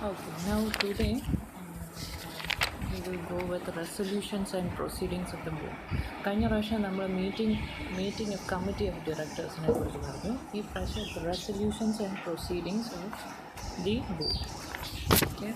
Okay, now today we will go with resolutions and proceedings of the board. കഴിഞ്ഞ പ്രാവശ്യം നമ്മൾ meeting of committee of ഡയറക്ടേഴ്സിനെ കുറിച്ച് പറഞ്ഞു. ഈ പ്രാവശ്യം resolutions and proceedings of the board. Okay,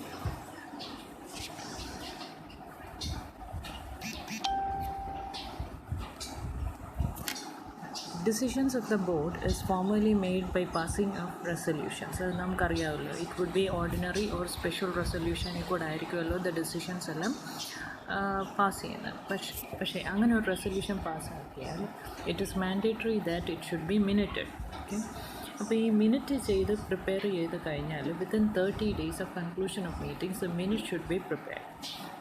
decisions of the board is formally made by passing of resolutions. അത് നമുക്കറിയാമല്ലോ. It would be ordinary or special resolution കൂടെ ആയിരിക്കുമല്ലോ ദ ഡിസിഷൻസ് എല്ലാം pass ചെയ്യുന്നത്. പക്ഷേ അങ്ങനെ ഒരു റെസൊല്യൂഷൻ പാസ്സാക്കിയാൽ it is mandatory that it should be minuted. Okay, അപ്പോൾ ഈ മിനിറ്റ് ചെയ്ത് പ്രിപ്പയർ ചെയ്ത് കഴിഞ്ഞാൽ within 30 days of conclusion of meetings the minute should be prepared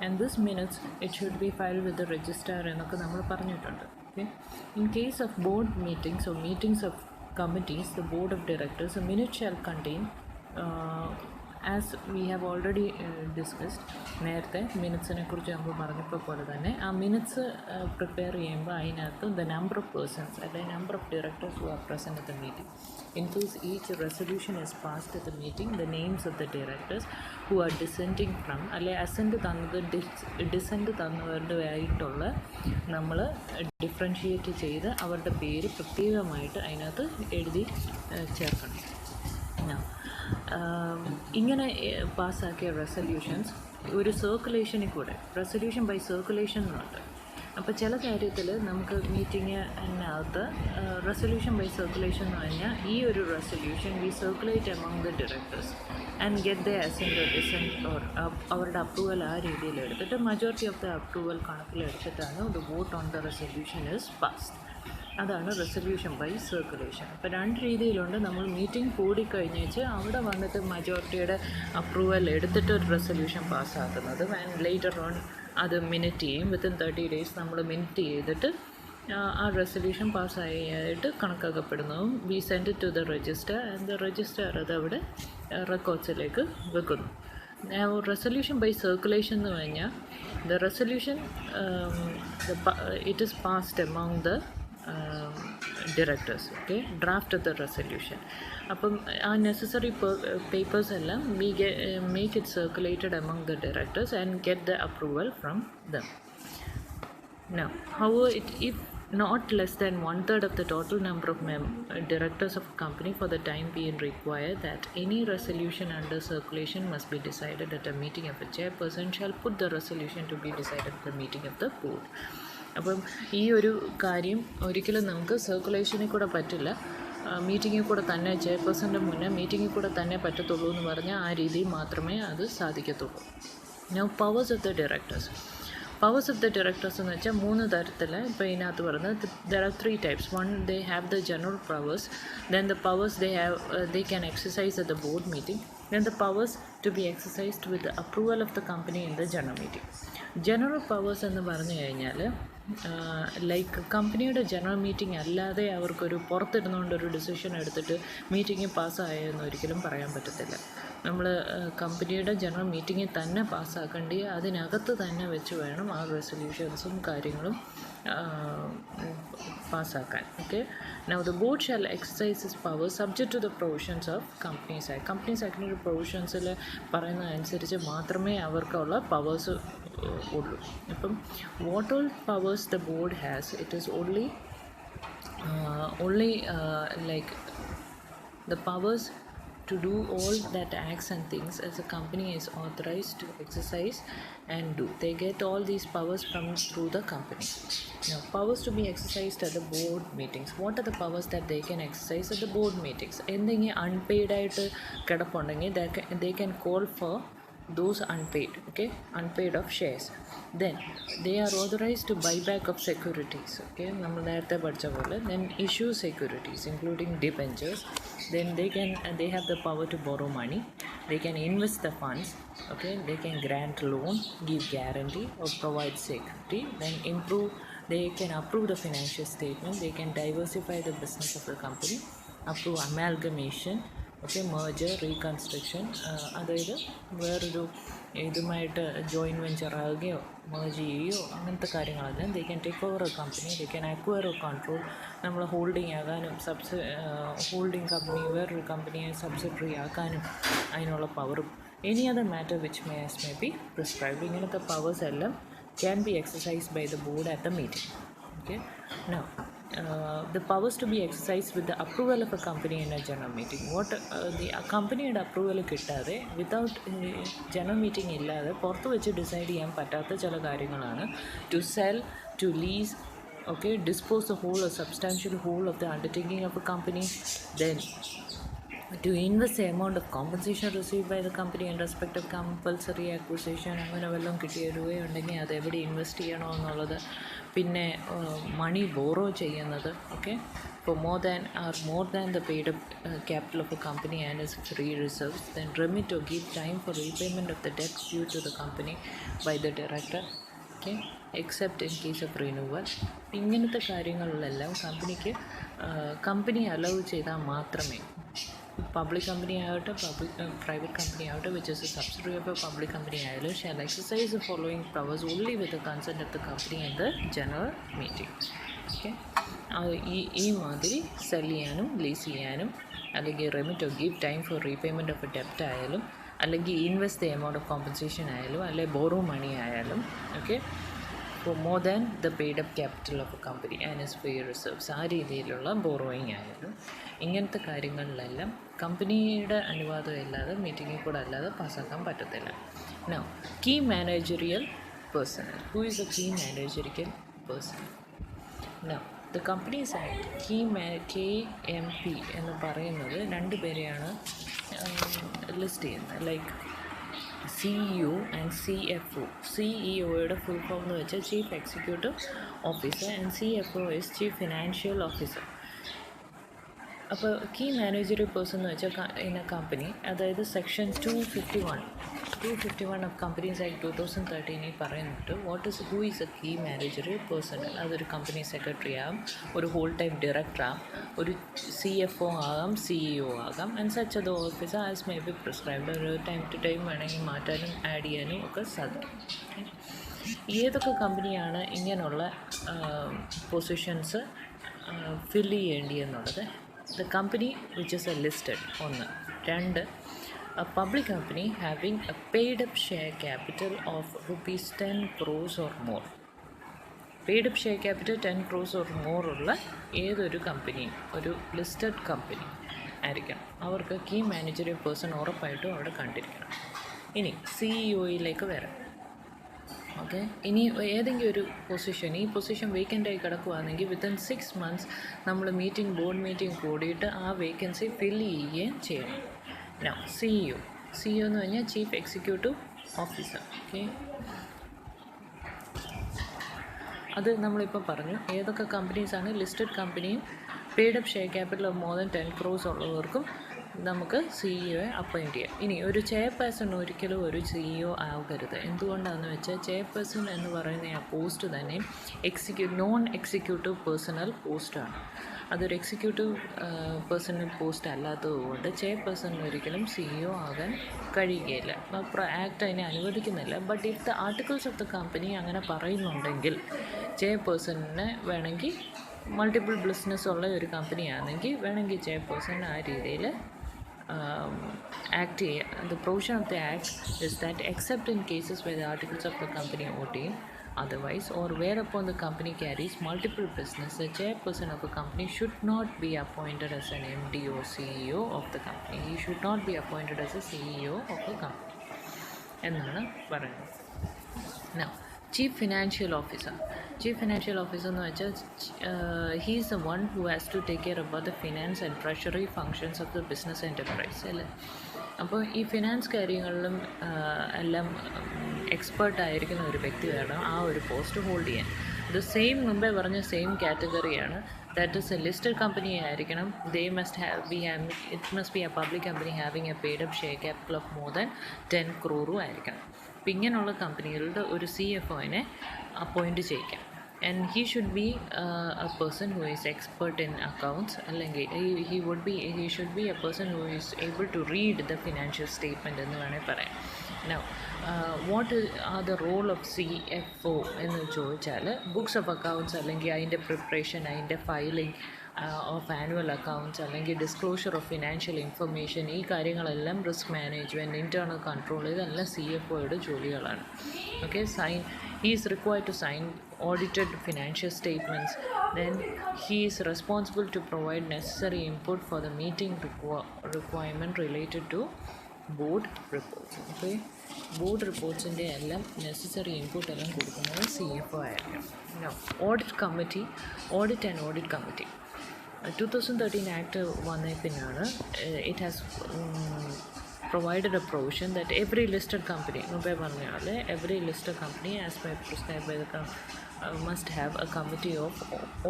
and this minutes it should be filed with the registrar എന്നൊക്കെ നമ്മൾ പറഞ്ഞിട്ടുണ്ട്. Okay. In case of board meetings or meetings of committees, the board of directors, a minute shall contain, as we have already discussed, നേരത്തെ മിനിറ്റ്സിനെ കുറിച്ച് നമ്മൾ പറഞ്ഞപ്പോൾ പോലെ തന്നെ ആ മിനിറ്റ്സ് പ്രിപ്പയർ ചെയ്യുമ്പോൾ അതിനകത്ത് ദ നമ്പർ ഓഫ് പേഴ്സൺസ് അല്ലെങ്കിൽ number of directors who are present at the meeting. In case each resolution is passed at the meeting, the names of the directors who are descending from അല്ലെ assent തന്നത് decent തന്നവരുടെ ആയിട്ടുള്ള നമ്മൾ differentiate ചെയ്ത് അവരുടെ പേര് പ്രത്യേകമായിട്ട് അതിനകത്ത് എഴുതി ചേർക്കണം. ഇങ്ങനെ പാസ്സാക്കിയ റെസൊല്യൂഷൻസ് ഒരു സർക്കുലേഷനിൽ കൂടെ റെസൊല്യൂഷൻ ബൈ സർക്കുലേഷൻ എന്നുണ്ട്. അപ്പോൾ ചില കാര്യത്തിൽ നമുക്ക് മീറ്റിങ്ങിനകത്ത് റെസൊല്യൂഷൻ ബൈ സർക്കുലേഷൻ എന്ന് പറഞ്ഞാൽ ഈ ഒരു resolution we circulate among the directors and get the assent or dissent or അവരുടെ അപ്രൂവൽ ആ രീതിയിൽ എടുത്തിട്ട് മജോറിറ്റി ഓഫ് ദ അപ്രൂവൽ കണക്കിലെടുത്തിട്ടാണ് the vote on the resolution is passed. അതാണ് റെസൊല്യൂഷൻ ബൈ സർക്കുലേഷൻ. അപ്പോൾ രണ്ട് രീതിയിലുണ്ട്. നമ്മൾ മീറ്റിംഗ് കൂടിക്കഴിഞ്ഞേച്ച് അവിടെ വന്നിട്ട് മജോറിറ്റിയുടെ അപ്രൂവൽ എടുത്തിട്ട് ഒരു റെസൊല്യൂഷൻ പാസ്സാക്കുന്നത് ആൻഡ് ലേറ്റർ ഓൺ അത് മിനിറ്റ് ചെയ്യും. വിത്തിൻ 30 days നമ്മൾ മിനിറ്റ് ചെയ്തിട്ട് ആ റെസൊല്യൂഷൻ പാസ്സായിട്ട് കണക്കാക്കപ്പെടുന്നതും we send to the register and the register അതവിടെ റെക്കോർഡ്സിലേക്ക് വെക്കുന്നു. റെസൊല്യൂഷൻ ബൈ സർക്കുലേഷൻ എന്ന് പറഞ്ഞാൽ the resolution it is passed among the directors. Okay, draft of the resolution. അപ്പം ആ നെസസറി പേപ്പേഴ്സ് എല്ലാം we make it circulated among the directors and get the approval from them. Now, however, if not less than 1/3 of the total number of directors of a company for the time being require that any resolution under circulation must be decided at a meeting of a chairperson shall put the resolution to be decided at the meeting of the board. അപ്പം ഈ ഒരു കാര്യം ഒരിക്കലും നമുക്ക് സർക്കുലേഷനിൽ കൂടെ പറ്റില്ല, മീറ്റിങ്ങിൽ കൂടെ തന്നെ ചെയർപേഴ്സൻ്റെ മുന്നേ മീറ്റിങ്ങിൽ കൂടെ തന്നെ പറ്റത്തുള്ളൂ എന്ന് പറഞ്ഞാൽ ആ രീതിയിൽ മാത്രമേ അത് സാധിക്കത്തുള്ളൂ. Now powers of the directors. Powers of the directors എന്ന് വെച്ചാൽ 3 തരത്തിൽ ഇപ്പോൾ ഇതിനകത്ത് പറയുന്നത് there are 3 types. One, they have the general powers, then the powers they can exercise at the board meeting, then the powers to be exercised with the approval of the company in the general meeting. General powers എന്ന് പറഞ്ഞു കഴിഞ്ഞാൽ like കമ്പനിയുടെ general meeting അല്ലാതെ അവർക്കൊരു പുറത്തിരുന്നുകൊണ്ടൊരു decision എടുത്തിട്ട് meeting പാസ്സായെന്ന് ഒരിക്കലും പറയാൻ പറ്റത്തില്ല. നമ്മൾ കമ്പനിയുടെ ജനറൽ മീറ്റിങ്ങിൽ തന്നെ പാസ്സാക്കേണ്ടി അതിനകത്ത് തന്നെ വെച്ച് വേണം ആ റെസൊല്യൂഷൻസും കാര്യങ്ങളും പാസ്സാക്കാൻ. Okay, now the board shall exercise his power subject to the provisions of companies act. Companies ആക്ടിൻ്റെ പ്രൊവിഷൻസിൽ പറയുന്നതനുസരിച്ച് മാത്രമേ അവർക്കുള്ള പവേഴ്സ് ഉള്ളൂ. അപ്പം what all powers the board has, it is only like the powers to do all that acts and things as a company is authorized to exercise and do. They get all these powers from through the company. Now, powers to be exercised at the board meetings. What are the powers that they can exercise at the board meetings? എന്തെങ്കിലും unpaid ആയിട്ട് കിടപ്പുണ്ടെങ്കിൽ they can call for those unpaid, okay, unpaid of shares. Then they are authorized to buy back of securities. Okay, നമ്മൾ നേരത്തെ പഠിച്ച പോലെ. Then issue securities including debentures. Then they have the power to borrow money, they can invest the funds. Okay, they can grant loan, give guarantee or provide security. Then they can approve the financial statement, they can diversify the business of the company, approve amalgamation, okay, major, reconstruction, അതായത് വേറൊരു ഇതുമായിട്ട് joint venture ആകുകയോ മേജ് ചെയ്യുകയോ അങ്ങനത്തെ കാര്യങ്ങളെല്ലാം they can take over A company, they can acquire A control. നമ്മൾ holding ആകാനും holding company വേറൊരു കമ്പനിയെ സബ്സിഡറി ആക്കാനും അതിനുള്ള പവറും any other matter which may be prescribed. ഇങ്ങനത്തെ പവേഴ്സ് എല്ലാം can be exercised by the board at the meeting. Okay, now the powers to be exercised with the approval of a company in a general meeting. What the കമ്പനിയുടെ approval കിട്ടാതെ without general meeting ഇല്ലാതെ പുറത്ത് വെച്ച് decide ചെയ്യാൻ പറ്റാത്ത ചില കാര്യങ്ങളാണ് to sell, to lease, okay, dispose the whole or substantial whole of the undertaking of a company, then to invest the amount of compensation received by the company in respect of compulsory acquisition. അങ്ങനെ വല്ലതും കിട്ടിയിടുകയുണ്ടെങ്കിൽ അത് എവിടെ invest ചെയ്യണോ എന്നുള്ളത്, പിന്നെ മണി borrow ചെയ്യുന്നത്, okay, for more than the paid up capital of a company and its free reserves, then remit or give time for repayment of the debt due to the company by the director, okay, except in case of renewal. ഇങ്ങനത്തെ കാര്യങ്ങളിലെല്ലാം company allow ചെയ്താൽ മാത്രമേ public company ആകട്ടെ private company ആകട്ടെ which is a subsidiary of a public company ആയാലും shall exercise the following powers only with the consent of the company in the general meeting. Okay, ഈ മാതിരി sell ചെയ്യാനും lease ചെയ്യാനും അല്ലെങ്കിൽ remit or give time for repayment of a ഡെപ്റ്റ് ആയാലും അല്ലെങ്കിൽ invest the amount of compensation ആയാലും അല്ലെങ്കിൽ ബോറോ മണി ആയാലും, okay, for more than the paid up capital of a company and its free reserves, ആ രീതിയിലുള്ള ബോറോയിങ് ആയാലും ഇങ്ങനത്തെ കാര്യങ്ങളിലെല്ലാം കമ്പനിയുടെ അനുവാദം ഇല്ലാതെ മീറ്റിങ്ങിൽ കൂടെ അല്ലാതെ പാസ്സാക്കാൻ പറ്റത്തില്ല. Now, key managerial personnel. Who is a key managerial personnel? Now, the companies act KMP എന്ന് പറയുന്നത് രണ്ട് പേരെയാണ് ലിസ്റ്റ് ചെയ്യുന്നത്, ലൈക്ക് CEO ആൻഡ് CFO. CEOയുടെ ഫുൾ ഫോം എന്ന് വെച്ചാൽ chief executive officer and CFO is chief financial officer. അപ്പോൾ key managerial person എന്ന് വെച്ചാൽ ഇൻ എ കമ്പനി, അതായത് സെക്ഷൻ 251 ഓഫ് കമ്പനീസ് ആക്ട് 2013 പറയുന്നുണ്ട് who is a key managerial person. അതൊരു company secretary ആകാം, ഒരു ഹോൾ ടൈം ഡയറക്ടർ ആകാം, ഒരു CFO ആകാം, CEO ആകാം, and such other officer as may be prescribed. ഒരു ടൈം ടു ടൈം വേണമെങ്കിൽ മാറ്റാനും ആഡ് ചെയ്യാനും ഒക്കെ സാധിക്കും. ഏതൊക്കെ കമ്പനിയാണ് ഇങ്ങനെയുള്ള പൊസിഷൻസ് ഫില്ല് ചെയ്യേണ്ടിയെന്നുള്ളത്? The company which is a listed, 1. 2, a public company having a paid up share capital of rupees 10 crores or more. Paid up share capital 10 crores or more ഉള്ള ഏതൊരു കമ്പനിയും ഒരു ലിസ്റ്റഡ് കമ്പനി ആയിരിക്കണം. അവർക്ക് key managerial person ഉറപ്പായിട്ടും അവിടെ കണ്ടിരിക്കണം. ഇനി CEOയിലേക്ക് വരാം. ഓക്കെ, ഇനി ഏതെങ്കിലും ഒരു പൊസിഷൻ, ഈ പൊസിഷൻ വേക്കൻ്റായി കിടക്കുകയാണെങ്കിൽ വിത്തിൻ 6 months നമ്മൾ ബോർഡ് മീറ്റിംഗ് കൂടിയിട്ട് ആ വേക്കൻസി ഫില്ല് ചെയ്യുകയും ചെയ്യണം. നൗ, CEO എന്ന് പറഞ്ഞാൽ ചീഫ് എക്സിക്യൂട്ടീവ് ഓഫീസർ. ഓക്കെ, അത് നമ്മളിപ്പോൾ പറഞ്ഞു ഏതൊക്കെ കമ്പനീസാണ് ലിസ്റ്റഡ് കമ്പനിയും paid up share capital of more than 10 crores ഉള്ളവർക്കും നമുക്ക് CEO അപ്പോയിൻറ്റ് ചെയ്യാം. ഇനി ഒരു ചെയർപേഴ്സൺ ഒരിക്കലും ഒരു CEO ആകരുത്. എന്തുകൊണ്ടാണെന്ന് വെച്ചാൽ ചെയർപേഴ്സൺ എന്ന് പറയുന്ന ആ പോസ്റ്റ് തന്നെ നോൺ എക്സിക്യൂട്ടീവ് പേഴ്സണൽ പോസ്റ്റാണ്. അതൊരു എക്സിക്യൂട്ടീവ് പേഴ്സണൽ പോസ്റ്റ് അല്ലാത്തതുകൊണ്ട് ചെയർപേഴ്സൺ ഒരിക്കലും CEO ആകാൻ കഴിയുകയില്ല. ആക്ട് അതിനെ അനുവദിക്കുന്നില്ല. But if the articles of the company അങ്ങനെ പറയുന്നുണ്ടെങ്കിൽ ചെയർപേഴ്സണിനെ വേണമെങ്കിൽ മൾട്ടിപ്പിൾ ബിസിനസ് ഉള്ള ഒരു കമ്പനിയാണെങ്കിൽ വേണമെങ്കിൽ ചെയർപേഴ്സൺ ആ രീതിയിൽ ആക്ട് ചെയ്യുക. The provision of the act is that except in cases where the articles of the company ordain otherwise or whereupon the company carries multiple business, the chairperson of a company should not be appointed as an MD or CEO of the company. He should not be appointed as a CEO of the company എന്നാണ് പറയുന്നത്. Now, chief financial officer എന്ന് വെച്ചാൽ he is the one who has to take care about the finance and treasury functions of the business enterprise അല്ലേ. അപ്പോൾ ഈ finance കാര്യങ്ങളിലും എല്ലാം എക്സ്പേർട്ടായിരിക്കുന്ന ഒരു വ്യക്തി വേണം ആ ഒരു പോസ്റ്റ് ഹോൾഡ് ചെയ്യാൻ. ഇത് മുമ്പേ പറഞ്ഞ സെയിം കാറ്റഗറിയാണ്. That is a listed company ആയിരിക്കണം. It must be a public company having a paid up share capital of more than 10 crore ആയിരിക്കണം. അപ്പം ഇങ്ങനെയുള്ള കമ്പനികളുടെ ഒരു CFOനെ അപ്പോയിൻറ്റ് ചെയ്യിക്കാം. and he should be a person who is expert in accounts. He should be a person who is able to read the financial statement എന്ന് വേണേൽ പറയാം. Now what are the role of CFO എന്ന് ചോദിച്ചാൽ, books of accounts അല്ലെങ്കിൽ അതിൻ്റെ preparation, അതിൻ്റെ filing of annual accounts അല്ലെങ്കിൽ disclosure of financial information, ഈ കാര്യങ്ങളെല്ലാം റിസ്ക് മാനേജ്മെൻറ്റ്, ഇൻറ്റേർണൽ കൺട്രോൾ, ഇതെല്ലാം CFOയുടെ ജോലികളാണ്. Okay, he is required to sign audited financial statements. Then he is responsible to provide necessary input for the meeting requirement related to board reports. Okay, board reportsൻ്റെ എല്ലാം necessary input എല്ലാം കൊടുക്കുന്നത് CFO ആയിരിക്കും. Now, audit and audit committee. 2013 Act വന്നേ പിന്നാണ് it has provided a provision that every listed company, മുമ്പേ പറഞ്ഞ പോലെ every listed company as prescribed by the must have a committee of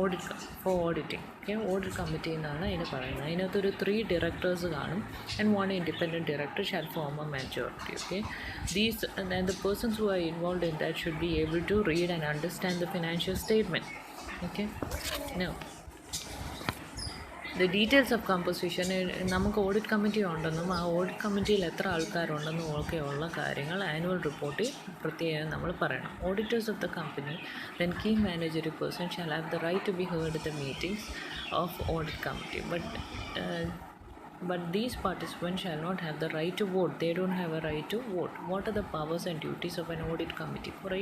audit for auditing. Okay, audit committee എന്നാണ് അതിന് പറയുന്നത്. അതിനകത്തൊരു 3 directors കാണും and 1 independent director shall form a majority. Okay, and the persons who are involved in that should be able to read and understand the financial statement. Okay, now the details of composition. നമുക്ക് audit committee ഉണ്ടെന്നും ആ audit കമ്മിറ്റിയിൽ എത്ര ആൾക്കാരുണ്ടെന്നും ഒക്കെയുള്ള കാര്യങ്ങൾ annual റിപ്പോർട്ടിൽ പ്രത്യേകം നമ്മൾ പറയണം. Auditors of the company then key managerial person shall have the right to be heard the meetings of audit committee, but these participants shall not have the right to vote. They don't have a right to vote. What are the powers and duties of an audit committee? കുറേ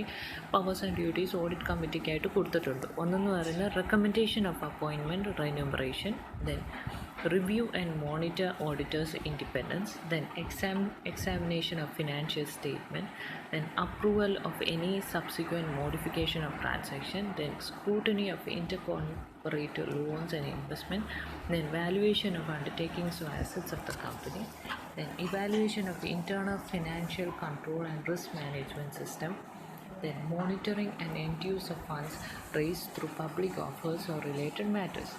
powers and duties audit കമ്മിറ്റിക്കായിട്ട് കൊടുത്തിട്ടുണ്ട്. ഒന്നെന്ന് പറയുന്നത് recommendation of appointment, remuneration, then review and monitor auditors' independence, then examination of financial statement, then approval of any subsequent modification of transaction, then scrutiny of intercorporate loans and investment, then valuation of undertakings or assets of the company, then evaluation of internal financial control and risk management system, then monitoring and end use of funds raised through public offers or related matters.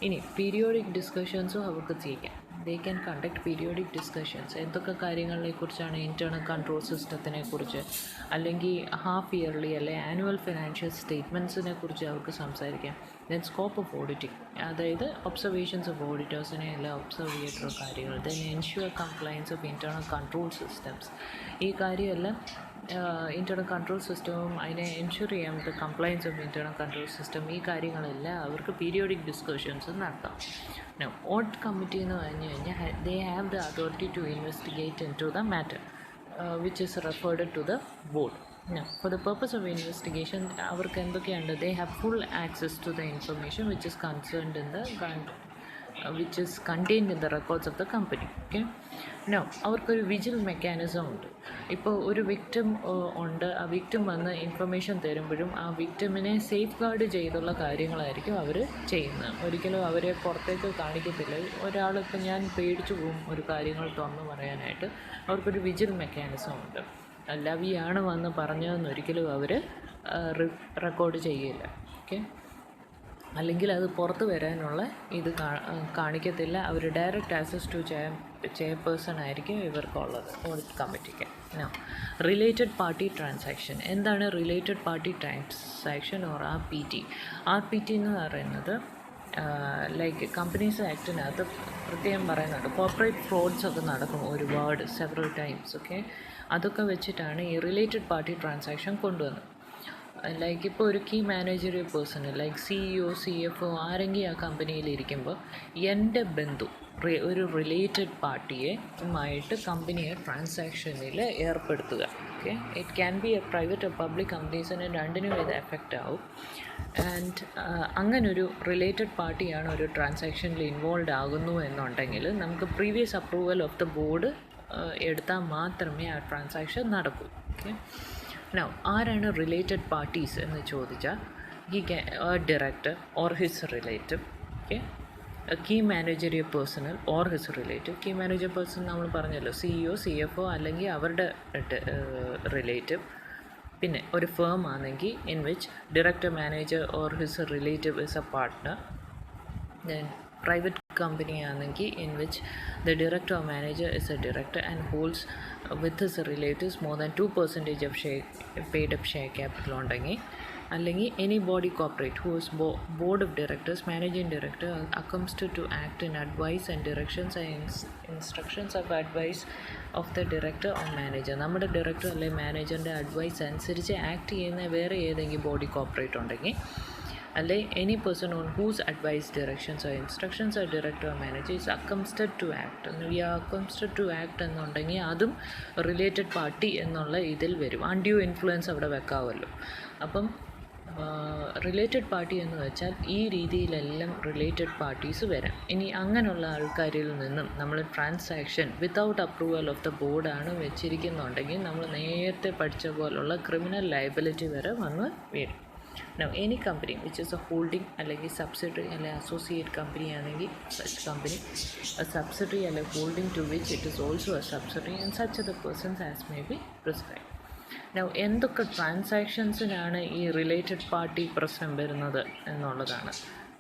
ഇനി periodic ഡിസ്കഷൻസും അവർക്ക് ചെയ്യാം. They can conduct periodic discussions. എന്തൊക്കെ കാര്യങ്ങളെക്കുറിച്ചാണ്? Internal control സിസ്റ്റത്തിനെ കുറിച്ച്, അല്ലെങ്കിൽ half yearly അല്ലെ annual financial സ്റ്റേറ്റ്മെൻറ്റ്സിനെ കുറിച്ച് അവർക്ക് സംസാരിക്കാം. ദെൻ സ്കോപ്പ് ഓഫ് ഓഡിറ്റിംഗ്, അതായത് ഒബ്സർവേഷൻസ് ഓഫ് ഓഡിറ്റേഴ്സിനെ എല്ലാം ഒബ്സർവ് ചെയ്തിട്ടുള്ള കാര്യങ്ങൾ. Then ensure compliance of internal control systems. ഈ കാര്യമെല്ലാം ഇൻറ്റേർണൽ കൺട്രോൾ സിസ്റ്റവും അതിനെ എൻഷുർ ചെയ്യാൻ പറ്റും, compliance of internal control system, ഈ കാര്യങ്ങളെല്ലാം അവർക്ക് പീരിയോഡിക് ഡിസ്കഷൻസ് നടത്താം. ഓഡിറ്റ് കമ്മിറ്റി എന്ന് പറഞ്ഞു കഴിഞ്ഞാൽ they have the authority to investigate into the matter which is referred to the board. For the purpose of investigation, അവർക്ക് എന്തൊക്കെയുണ്ട്? They have full access to the information which is concerned in the which is contained in the records of the company. Okay, now അവർക്കൊരു vigil mechanism ഉണ്ട്. ഇപ്പോൾ ഒരു victim ഉണ്ട്, ആ victim വന്ന് information തരുമ്പോഴും ആ വിക്ടിമിനെ സേഫ് ഗാർഡ് ചെയ്തുള്ള കാര്യങ്ങളായിരിക്കും അവർ ചെയ്യുന്നത്. ഒരിക്കലും അവരെ പുറത്തേക്ക് കാണിക്കത്തില്ല. ഒരാളിപ്പോൾ ഞാൻ പേടിച്ചു പോകും ഒരു കാര്യങ്ങൾ തുറന്നു പറയാനായിട്ട്. അവർക്കൊരു വിജിൽ മെക്കാനിസം ഉണ്ട്. ലവിയാണ് വന്ന് പറഞ്ഞതെന്ന് ഒരിക്കലും അവർ റെക്കോർഡ് ചെയ്യില്ല. ഓക്കെ, അല്ലെങ്കിൽ അത് പുറത്ത് വരാനുള്ള ഇത് കാണിക്കത്തില്ല. അവർ ഡയറക്റ്റ് ആക്സസ് ടു ചെയർപേഴ്സൺ ആയിരിക്കും ഇവർക്കുള്ളത് ഓഡിറ്റ് കമ്മിറ്റിക്ക്. Related party transaction. എന്താണ് related party transaction or RPT? RPT എന്ന് പറയുന്നത് ലൈക്ക് കമ്പനീസ് ആക്ടിനകത്ത് പ്രത്യേകം പറയുന്നുണ്ട്. കോർപ്പറേറ്റ് ഫ്രോഡ്സ് ഒക്കെ നടക്കും ഒരുപാട്, സെവറൽ ടൈംസ്. ഓക്കെ, അതൊക്കെ വെച്ചിട്ടാണ് ഈ റിലേറ്റഡ് പാർട്ടി ട്രാൻസാക്ഷൻ കൊണ്ടുവന്നത്. ലൈക്ക് ഇപ്പോൾ ഒരു key managerial person like CEO, CFO ആരെങ്കിലും ആ കമ്പനിയിൽ ഇരിക്കുമ്പോൾ എൻ്റെ ബന്ധു ഒരു റിലേറ്റഡ് പാർട്ടിയുമായിട്ട് കമ്പനിയെ ട്രാൻസാക്ഷനിൽ ഏർപ്പെടുത്തുക. Okay, it can be a private or public കമ്പനീസിന് രണ്ടിനും ഇത് എഫക്റ്റ് ആവും. ആൻഡ് അങ്ങനൊരു റിലേറ്റഡ് പാർട്ടിയാണ് ഒരു ട്രാൻസാക്ഷനിൽ ഇൻവോൾവ് ആകുന്നു എന്നുണ്ടെങ്കിൽ നമുക്ക് previous approval of the board എടുത്താൽ മാത്രമേ ആ ട്രാൻസാക്ഷൻ നടക്കൂ. ഓക്കെ, നൗ ആരാണ് റിലേറ്റഡ് പാർട്ടീസ് എന്ന് ചോദിച്ചാൽ director or his relative. Okay, key managerial personnel or his relative. Key manager person നമ്മൾ പറഞ്ഞല്ലോ, CEO, CFO അല്ലെങ്കിൽ അവരുടെ റിലേറ്റീവ്. പിന്നെ ഒരു ഫേം ആണെങ്കിൽ in which director, manager or his relative is a partner. Then private company ആണെങ്കിൽ in which the director or manager is a director and holds with his relatives more than 2% of share paid up share capital ഉണ്ടെങ്കിൽ അല്ലെങ്കിൽ any body corporate whose board of directors, managing director are accustomed to act in advice and directions and instructions of advice of the director or manager. നമ്മുടെ director അല്ലെങ്കിൽ മാനേജറിൻ്റെ advice അനുസരിച്ച് act ചെയ്യുന്ന വേറെ ഏതെങ്കിലും body corporate ഉണ്ടെങ്കിൽ, അല്ലെ any person on whose advice, directions or instructions or director or manager is accustomed to act. we are accustomed to act എന്നുണ്ടെങ്കിൽ അതും റിലേറ്റഡ് പാർട്ടി എന്നുള്ള ഇതിൽ വരും. അൺഡ്യൂ ഇൻഫ്ലുവൻസ് അവിടെ വെക്കാമല്ലോ. അപ്പം റിലേറ്റഡ് പാർട്ടി എന്ന് വെച്ചാൽ ഈ രീതിയിലെല്ലാം റിലേറ്റഡ് പാർട്ടീസ് വരാം. ഇനി അങ്ങനെയുള്ള ആൾക്കാരിൽ നിന്നും നമ്മൾ transaction without approval of the ബോർഡാണ് വെച്ചിരിക്കുന്നുണ്ടെങ്കിൽ നമ്മൾ നേരത്തെ പഠിച്ച പോലുള്ള ക്രിമിനൽ ലയബിലിറ്റി വരെ വന്ന് വരും. Now any company which is a holding അല്ലെങ്കിൽ subsidiary അല്ലെങ്കിൽ associate company ആണെങ്കിൽ such company a subsidiary അല്ലെങ്കിൽ holding to which it is also a subsidiary and such other persons as may be prescribed. Now എന്തൊക്കെ ട്രാൻസാക്ഷൻസിനാണ് ഈ related party പ്രശ്നം വരുന്നത് എന്നുള്ളതാണ്.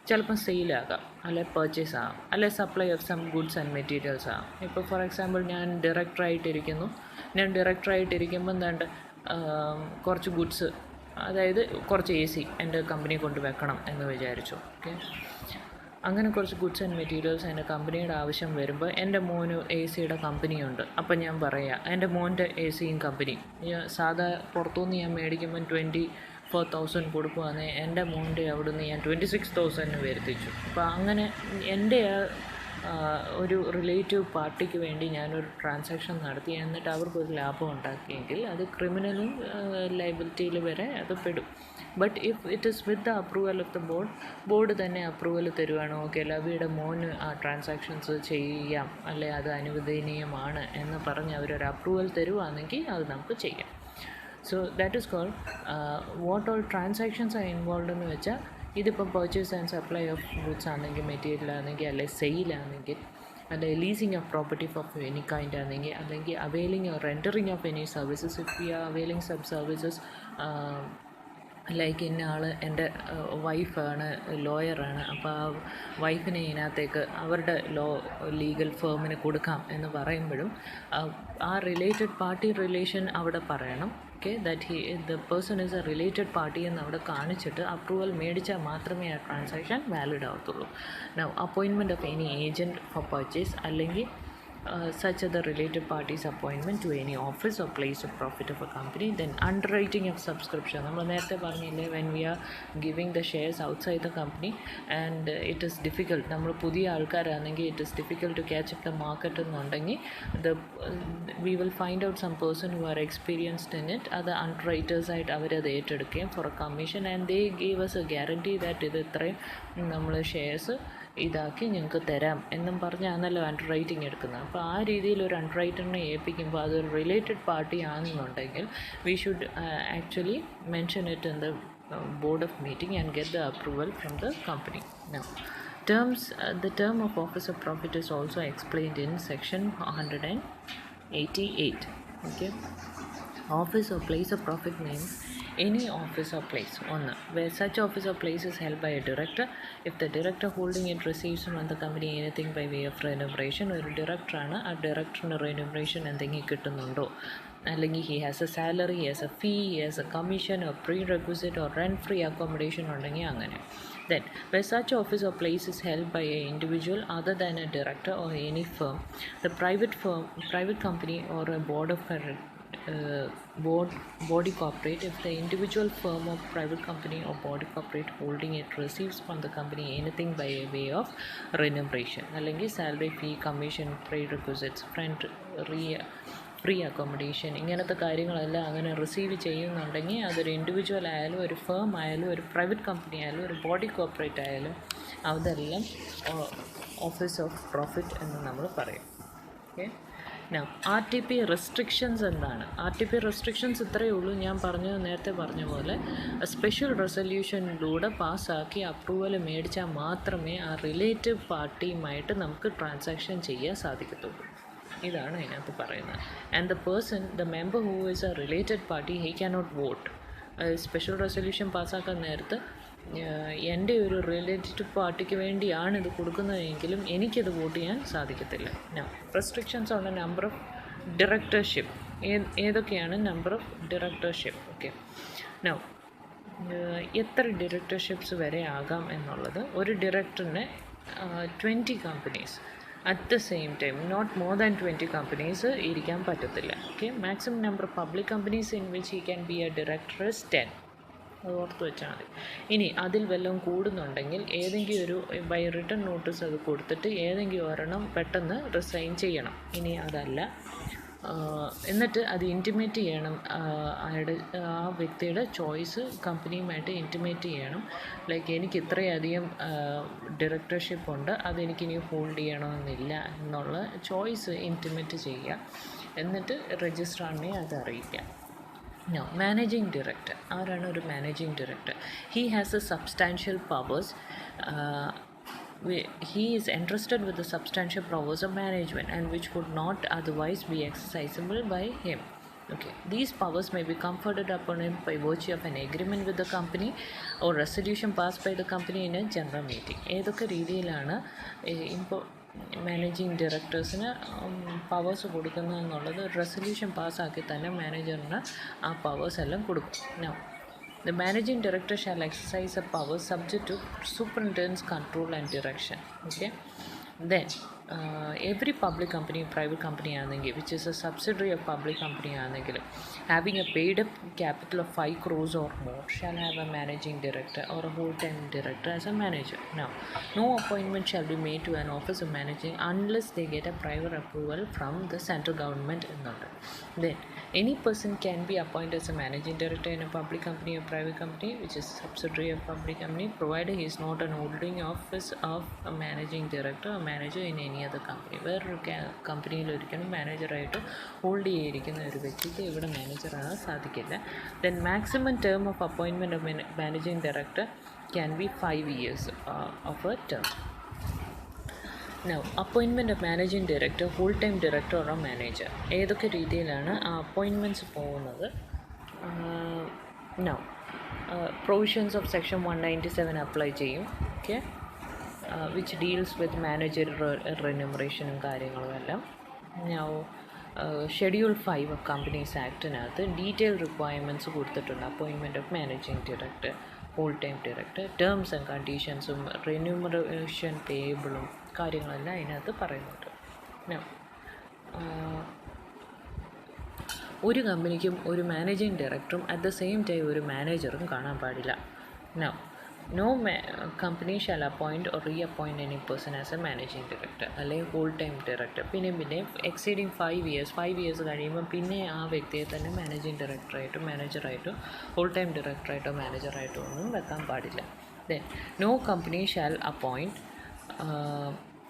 ചിലപ്പം സെയിലാകാം, അല്ലെ പർച്ചേസ് ആകാം, അല്ലെ supply of some goods and materials ആകാം. ഇപ്പോൾ ഫോർ എക്സാമ്പിൾ ഞാൻ ഡയറക്ടറായിട്ടിരിക്കുമ്പോൾ എന്താണ്ട് കുറച്ച് ഗുഡ്സ്, അതായത് കുറച്ച് AC എൻ്റെ കമ്പനി കൊണ്ട് വെക്കണം എന്ന് വിചാരിച്ചു. ഓക്കെ, അങ്ങനെ കുറച്ച് ഗുഡ്സ് ആൻഡ് മെറ്റീരിയൽസ് എൻ്റെ കമ്പനിയുടെ ആവശ്യം വരുമ്പോൾ എൻ്റെ മോന് ACയുടെ കമ്പനിയുണ്ട്. അപ്പം ഞാൻ പറയാം എൻ്റെ മോൻ്റെ ACയും കമ്പനി സാധാ പുറത്തുനിന്ന് ഞാൻ മേടിക്കുമ്പോൾ 24,000 കൊടുക്കുവാണെങ്കിൽ എൻ്റെ മോൻ്റെ അവിടുന്ന് ഞാൻ 26,000 വരുത്തിച്ചു. അപ്പോൾ അങ്ങനെ എൻ്റെ ഒരു റിലേറ്റീവ് പാർട്ടിക്ക് വേണ്ടി ഞാനൊരു ട്രാൻസാക്ഷൻ നടത്തി, എന്നിട്ട് അവർക്കൊരു ലാഭം ഉണ്ടാക്കിയെങ്കിൽ അത് ക്രിമിനലും ലയബിലിറ്റിയിൽ വരെ അത് പെടും. But if it is with the approval of the board തന്നെ അപ്രൂവൽ തരുവാണ്, ഓക്കെ ലവിയുടെ മോന് ആ ട്രാൻസാക്ഷൻസ് ചെയ്യാം, അല്ലെ അത് അനുവദനീയമാണ് എന്ന് പറഞ്ഞ് അവരൊരു അപ്രൂവൽ തരുവാണെങ്കിൽ അത് നമുക്ക് ചെയ്യാം. So that is called what all transactions are involve എന്ന് വെച്ചാൽ ഇതിപ്പം purchase and supply of goods ആണെങ്കിൽ, മെറ്റീരിയൽ ആണെങ്കിൽ, അല്ലെ സെയിലാണെങ്കിൽ, അല്ലെ leasing of property of any kind ആണെങ്കിൽ, അല്ലെങ്കിൽ availing or rendering of any services. If we are availing sub services like ഇന്ന ആൾ എൻ്റെ വൈഫാണ്, ലോയറാണ്, അപ്പോൾ ആ വൈഫിനെ ഇതിനകത്തേക്ക് അവരുടെ ലീഗൽ ഫേമിന് കൊടുക്കാം എന്ന് പറയുമ്പോഴും ആ റിലേറ്റഡ് പാർട്ടി റിലേഷൻ അവിടെ പറയണം. Okay, that the person is a related party എന്ന് അവിടെ കാണിച്ചിട്ട് അപ്രൂവൽ മേടിച്ചാൽ മാത്രമേ ആ ട്രാൻസാക്ഷൻ വാലിഡ് ആവത്തുള്ളൂ. Now appointment of any agent for purchase അല്ലെങ്കിൽ such other related parties appointment to any office or place of profit of a company. Then underwriting of subscription, നമ്മൾ നേരത്തെ പറഞ്ഞില്ലേ, when we are giving the shares outside the company and it is difficult, നമ്മൾ പുതിയ ആൾക്കാരാണെങ്കിൽ it is difficult to catch up the market എന്നുണ്ടെങ്കിൽ we will find out some person who are experienced in it, അത് underwriters ആയിട്ട് അവരത് ഏറ്റെടുക്കുകയും for a commission and they gave us a guarantee that ഇത് ഇത്രയും നമ്മൾ ഷെയർസ് ഇതാക്കി ഞങ്ങൾക്ക് തരാം എന്നും പറഞ്ഞാണല്ലോ അണ്ടർ റൈറ്റിംഗ് എടുക്കുന്നത്. അപ്പോൾ ആ രീതിയിൽ ഒരു അണ്ടർ റൈറ്ററിനെ ഏൽപ്പിക്കുമ്പോൾ അതൊരു റിലേറ്റഡ് പാർട്ടി ആണെന്നുണ്ടെങ്കിൽ we should actually mention it in the board of meeting and get the approval from the company. Now the term of office of profit is also explained in section 188. Okay, office or place of profit means any office or place where such office or place is held by a director. If the director holding it receives from the company anything by way of remuneration, ഒരു ഡയറക്ടറാണ്, ആ ഡയറക്ടറിന് remuneration എന്തെങ്കിലും കിട്ടുന്നുണ്ടോ, അല്ലെങ്കിൽ he has a salary, he has a fee, he has a commission or prerequisite or rent free accommodation ഉണ്ടെങ്കിൽ അങ്ങനെ. Then where such office or place is held by an individual other than a director or any firm, the private company or a board of body corporate, if the individual firm or private company or body corporate holding it receives from the company anything by way of remuneration, അല്ലെങ്കിൽ salary, fee, commission, prerequisites, rent, free accommodation, ഇങ്ങനത്തെ കാര്യങ്ങളെല്ലാം അങ്ങനെ receive ചെയ്യുന്നുണ്ടെങ്കിൽ അതൊരു individual ആയാലും ഒരു firm ആയാലും ഒരു പ്രൈവറ്റ് കമ്പനി ആയാലും ഒരു ബോഡി കോർപ്പറേറ്റ് ആയാലും അതെല്ലാം ഓഫീസ് ഓഫ് പ്രോഫിറ്റ് എന്ന് നമ്മൾ പറയും. ഓക്കെ, RTP റെസ്ട്രിക്ഷൻസ് എന്താണ്? RTP റെസ്ട്രിക്ഷൻസ് ഇത്രയേ ഉള്ളൂ. ഞാൻ നേരത്തെ പറഞ്ഞ പോലെ സ്പെഷ്യൽ റെസൊല്യൂഷനിലൂടെ പാസ്സാക്കി അപ്രൂവൽ മേടിച്ചാൽ മാത്രമേ ആ റിലേറ്റീവ് പാർട്ടിയുമായിട്ട് നമുക്ക് ട്രാൻസാക്ഷൻ ചെയ്യാൻ സാധിക്കത്തുള്ളൂ. ഇതാണ് അതിനകത്ത് പറയുന്നത്. And the member who is a related party he cannot vote. Special resolution പാസ്സാക്കാൻ നേരത്ത് എൻ്റെ ഒരു റിലേറ്റഡ് പാർട്ടിക്ക് വേണ്ടിയാണ് ഇത് കൊടുക്കുന്നതെങ്കിലും എനിക്കത് വോട്ട് ചെയ്യാൻ സാധിക്കത്തില്ല. Restrictions on a number of directorship. ഏതൊക്കെയാണ് number of directorship? Okay, now എത്ര ഡയറക്ടർഷിപ്സ് വരെ ആകാം എന്നുള്ളത്, ഒരു ഡയറക്ടറിന് 20 companies at the same time, not more than 20 companies ഇരിക്കാൻ പറ്റത്തില്ല. Okay, maximum number public companies in which he can be a director is 10. അത് ഓർത്ത് വെച്ചാൽ മതി. ഇനി അതിൽ വല്ലതും കൂടുന്നുണ്ടെങ്കിൽ ഏതെങ്കിലും ഒരു ബൈ റിട്ടൺ നോട്ടീസ് അത് കൊടുത്തിട്ട് ഏതെങ്കിലും ഒരെണ്ണം പെട്ടെന്ന് റിസൈൻ ചെയ്യണം. ഇനി അതല്ല, എന്നിട്ട് അത് ഇൻറ്റിമേറ്റ് ചെയ്യണം, അയാളുടെ ആ വ്യക്തിയുടെ ചോയ്സ് കമ്പനിയുമായിട്ട് ഇൻറ്റിമേറ്റ് ചെയ്യണം. ലൈക്ക് എനിക്ക് ഇത്രയധികം ഡയറക്ടർഷിപ്പ് ഉണ്ട്, അതെനിക്കിനി ഹോൾഡ് ചെയ്യണമെന്നില്ല എന്നുള്ള ചോയ്സ് ഇൻറ്റിമേറ്റ് ചെയ്യുക. എന്നിട്ട് രജിസ്ട്രാറിനെ അത് അറിയിക്കാം. No, managing director. ആരാണ് ഒരു managing director? He has a substantial powers. He is entrusted with the substantial powers of management and which would not otherwise be exercisable by him. Okay, these powers may be conferred upon him by virtue of an agreement with the company or resolution passed by the company in a general meeting. ഏതൊക്കെ രീതിയിലാണ് ഇപ്പോൾ managing ഡയറക്ടേഴ്സിന് powers കൊടുക്കുന്നത് എന്നുള്ളത് resolution പാസ്സാക്കി തന്നെ മാനേജറിന് ആ powers എല്ലാം കൊടുക്കും. Now the managing director shall exercise a power subject to superintendent's control and direction. Okay, then every public company, private company ആണെങ്കിൽ which is a subsidiary of public company ആണെങ്കിൽ having a paid up capital of 5 crores or more shall have a managing director or a whole time director as a manager. Now, no appointment shall be made to an office of managing unless they get a prior approval from the central government എന്നുണ്ട്. Then any person can be appointed as a managing director in a public company or private company which is a subsidiary of public company provided he is not an holding office of a managing director or manager in any other company. വേറൊരു കമ്പനിയിൽ ഒരിക്കലും മാനേജറായിട്ട് hold ചെയ്തിരിക്കുന്ന ഒരു വ്യക്തിക്ക് ഇവിടെ മാനേജറാകാൻ സാധിക്കില്ല. Then maximum term of appointment of managing director can be 5 years of A term. Now, appointment of managing director, whole time director or a manager. ഏതൊക്കെ രീതിയിലാണ് ആ അപ്പോയിൻമെൻറ്റ്സ് പോകുന്നത്? Now, provisions of section 197 apply ചെയ്യും. Okay, which deals with manager remuneration കാര്യങ്ങളും എല്ലാം. Now, schedule 5 of companies ആക്ടിനകത്ത് detail requirements കൊടുത്തിട്ടുണ്ട്. Appointment of managing director, whole time director, terms and കണ്ടീഷൻസും റെന്യൂമറേഷൻ പേയബിളും കാര്യങ്ങളെല്ലാം അതിനകത്ത് പറയുന്നുണ്ട്. ഒരു കമ്പനിക്കും ഒരു മാനേജിങ് ഡയറക്ടറും അറ്റ് ദ സെയിം ടൈം ഒരു മാനേജറും കാണാൻ പാടില്ല. No company shall appoint or reappoint any person as a managing director അല്ലെങ്കിൽ ഹോൾ ടൈം ഡയറക്ടർ. പിന്നെ എക്സീഡിങ് 5 years കഴിയുമ്പോൾ പിന്നെ ആ വ്യക്തിയെ തന്നെ മാനേജിങ് ഡയറക്ടറായിട്ടോ മാനേജറായിട്ടോ ഹോൾ ടൈം ഡയറക്ടറായിട്ടോ മാനേജറായിട്ടോ ഒന്നും വെക്കാൻ പാടില്ല. Then no company shall appoint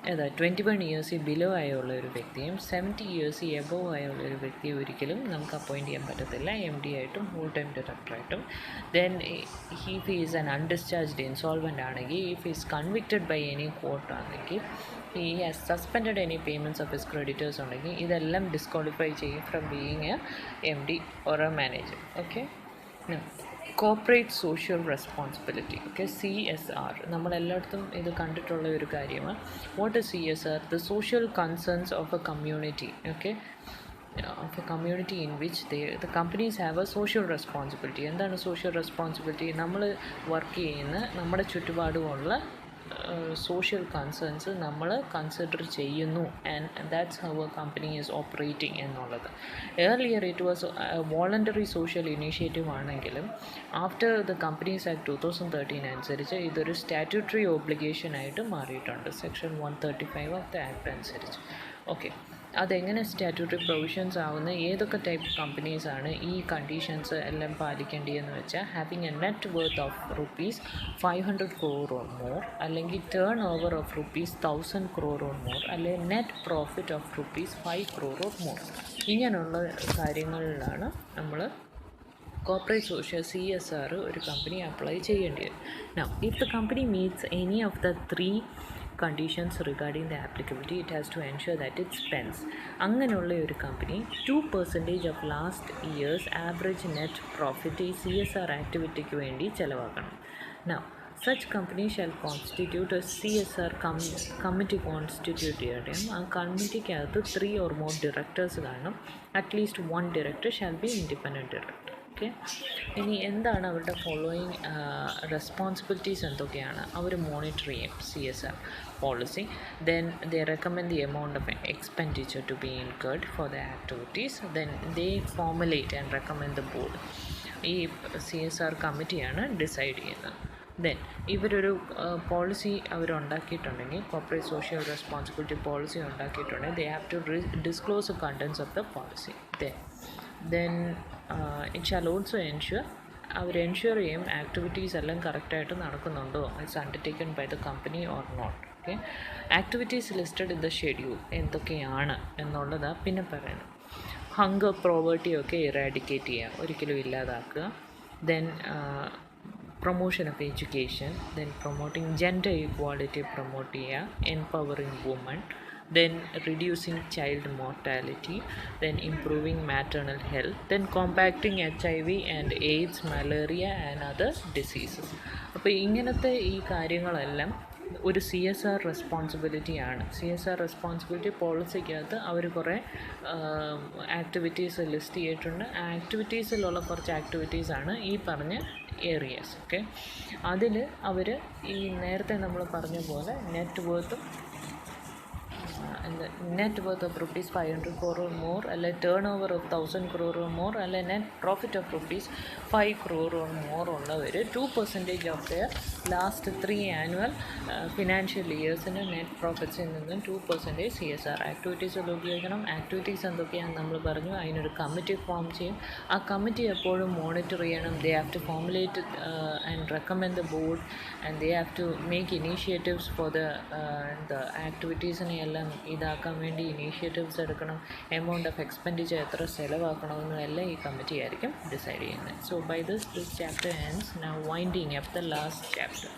21 years below ആയുള്ള ഒരു വ്യക്തിയും 70 years എബോവ് ആയുള്ള ഒരു വ്യക്തിയെ ഒരിക്കലും നമുക്ക് അപ്പോയിൻറ്റ് ചെയ്യാൻ പറ്റത്തില്ല, MD ആയിട്ടും ഹോൾ ടൈം ഡയറക്ടറായിട്ടും. Then if is an undischarged insolvent ആണെങ്കിൽ, if is convicted by any court ആണെങ്കിൽ, he has suspended any payments of his creditors ഉണ്ടെങ്കിൽ ഇതെല്ലാം ഡിസ്ക്വാളിഫൈ ചെയ്യും from being a MD or a manager. Okay, corporate social responsibility. Okay, CSR നമ്മളെല്ലായിടത്തും ഇത് കണ്ടിട്ടുള്ള ഒരു കാര്യമാണ്. What is CSR? The social concerns of a community. Okay, of a community in which the companies have A social responsibility. എന്താണ് social responsibility? നമ്മൾ work ചെയ്യുന്ന നമ്മുടെ ചുറ്റുപാടുമുള്ള സോഷ്യൽ കൺസേൺസ് നമ്മൾ കൺസിഡർ ചെയ്യുന്നു, and that's how a company is operating എന്നുള്ളത്. Earlier it was voluntary social initiative ആണെങ്കിലും after the companies act 2013 അനുസരിച്ച് ഇതൊരു സ്റ്റാറ്റ്യൂട്ടറി ഓബ്ലിഗേഷനായിട്ട് മാറിയിട്ടുണ്ട്, സെക്ഷൻ 135 ഓഫ് ദ ആക്ട് അനുസരിച്ച്. ഓക്കെ, അതെങ്ങനെ സ്റ്റാറ്റ്യൂട്ടറി പ്രൊവിഷൻസ് ആവുന്ന ഏതൊക്കെ ടൈപ്പ് കമ്പനീസാണ് ഈ കണ്ടീഷൻസ് എല്ലാം പാലിക്കേണ്ടതെന്ന് വെച്ചാൽ, having a net worth of ₹500 crore or more, അല്ലെങ്കിൽ turn over of ₹1000 crore or more, അല്ലെങ്കിൽ net profit of ₹5 crore or more. ഇങ്ങനെയുള്ള കാര്യങ്ങളിലാണ് നമ്മൾ കോർപ്പറേറ്റ് സോഷ്യൽ CSR ഒരു കമ്പനി അപ്ലൈ ചെയ്യേണ്ടി വരും. Now if the company meets any of the 3 conditions regarding the applicability, it has to ensure that it spends. അങ്ങനെയുള്ള ഒരു company 2% of last year's average net profit ഈ CSR ആക്ടിവിറ്റിക്ക് വേണ്ടി ചിലവാക്കണം. Now, such company shall constitute a CSR committee constitute ചെയ്യണം. ആ കമ്മിറ്റിക്കകത്ത് 3 or more directors കാണും. At least 1 director shall be independent director. Okay. ഇനി എന്താണ് അവരുടെ ഫോളോയിങ് റെസ്പോൺസിബിലിറ്റീസ് എന്തൊക്കെയാണ്? അവർ മോണിറ്റർ ചെയ്യും CSR policy. Then they recommend the amount of expenditure to be incurred for the activities. Then they formulate and recommend the board. ഈ CSR കമ്മിറ്റിയാണ് decide ചെയ്യുന്നത്. Then ഇവരൊരു policy അവരുണ്ടാക്കിയിട്ടുണ്ടെങ്കിൽ, കോർപ്പറേറ്റ് സോഷ്യൽ റെസ്പോൺസിബിലിറ്റി പോളിസി ഉണ്ടാക്കിയിട്ടുണ്ടെങ്കിൽ they have to disclose the contents of the policy. Then it shall also ensure, അവർ ensure ചെയ്യും activities എല്ലാം കറക്റ്റായിട്ട് നടക്കുന്നുണ്ടോ, it's undertaken by the company or not. Okay. Activities listed in the schedule എന്തൊക്കെയാണ് എന്നുള്ളതാണ് പിന്നെ പറയുന്നത്. ഹങ്കർ പ്രോവേർട്ടിയൊക്കെ ഇറാഡിക്കേറ്റ് ചെയ്യുക, ഒരിക്കലും ഇല്ലാതാക്കുക. Then promotion of education, then promoting gender equality promote ചെയ്യുക, empowering woman, then reducing child mortality, then improving maternal health, then combating HIV and AIDS, malaria and other diseases. അപ്പോൾ ഇങ്ങനത്തെ ഈ കാര്യങ്ങളെല്ലാം ഒരു CSR റെസ്പോൺസിബിലിറ്റിയാണ്. CSR റെസ്പോൺസിബിലിറ്റി പോളിസിക്കകത്ത് അവർ കുറേ activities list ചെയ്തിട്ടുണ്ട്. ആ ആക്ടിവിറ്റീസിലുള്ള കുറച്ച് ആക്ടിവിറ്റീസാണ് ഈ പറഞ്ഞ ഏരിയാസ്. ഓക്കെ. അതിൽ അവർ ഈ നേരത്തെ നമ്മൾ പറഞ്ഞ പോലെ net worth of rupees 500 crore or more, അല്ലെ turnover of 1000 crore or more, അല്ലെ net profit of rupees 5 crore or more ഉള്ളവർ 2% of their last 3 annual financial ഇയേഴ്സിന് നെറ്റ് പ്രോഫിറ്റ്സിൽ നിന്നും 2% CSR ആക്ടിവിറ്റീസിൽ ഉപയോഗിക്കണം. ആക്ടിവിറ്റീസ് എന്തൊക്കെയാണെന്ന് നമ്മൾ പറഞ്ഞു. അതിനൊരു കമ്മിറ്റി ഫോം ചെയ്യും. ആ കമ്മിറ്റി എപ്പോഴും മോണിറ്റർ ചെയ്യണം. They have to formulate and recommend the board, and they have to make initiatives for the ആക്ടിവിറ്റീസിനെ എല്ലാം ഇതാക്കാൻ വേണ്ടി ഇനീഷ്യേറ്റീവ്സ് എടുക്കണം. എമൗണ്ട് ഓഫ് എക്സ്പെൻഡിച്ചർ എത്ര ചിലവാക്കണമെന്നും എല്ലാം ഈ കമ്മിറ്റി ആയിരിക്കും ഡിസൈഡ് ചെയ്യുന്നത്. So by this chapter ends. Now winding up the last chapter.